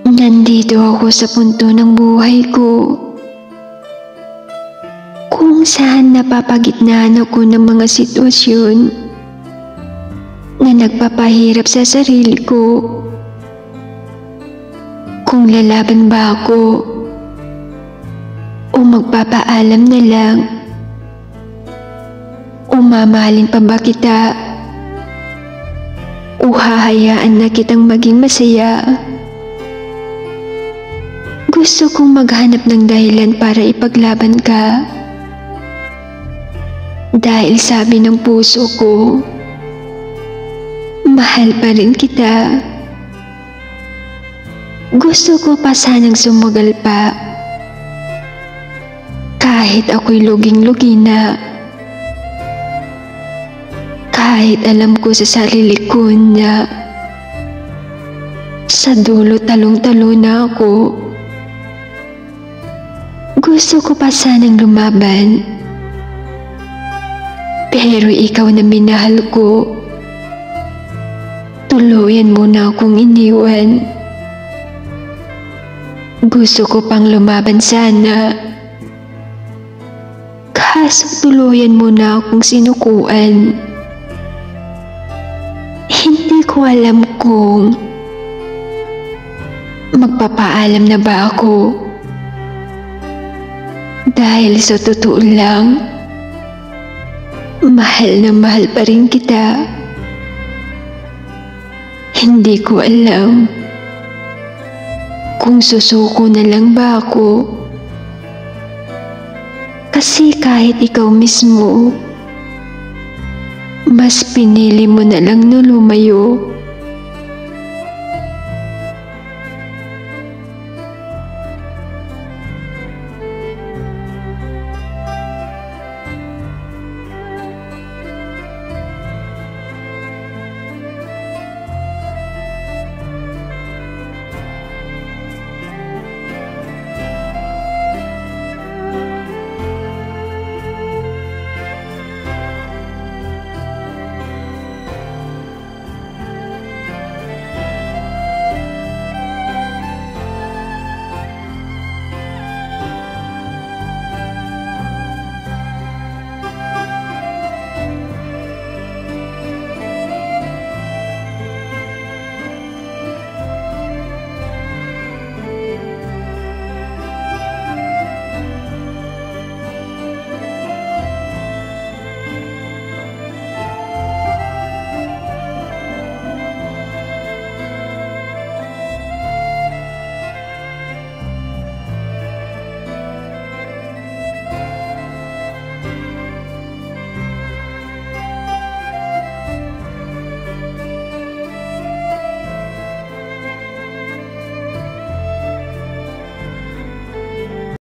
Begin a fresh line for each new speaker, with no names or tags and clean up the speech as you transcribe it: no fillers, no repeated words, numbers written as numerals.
Nandito ako sa punto ng buhay ko kung saan napapagitnaan ako ng mga sitwasyon na nagpapahirap sa sarili ko. Kung lalaban ba ako o magpapaalam na lang, o mamahalin pa ba kita o hahayaan na kitang maging masaya. Gusto kong maghanap ng dahilan para ipaglaban ka. Dahil sabi ng puso ko, mahal pa rin kita. Gusto ko pa sanang sumagal pa. Kahit ako'y luging-lugi na. Kahit alam ko sa sarili ko na sa dulo talong-talo na ako. Gusto ko pa sanang lumaban. Pero ikaw na minahal ko, tuluyan mo na akong iniwan. Gusto ko pang lumaban sana, kaso tuluyan mo na akong sinukuan. Hindi ko alam kung magpapaalam na ba ako. Dahil sa totoo lang, mahal na mahal pa rin kita. Hindi ko alam kung susuko na lang ba ako. Kasi kahit ikaw mismo, mas pinili mo na lang na lumayo.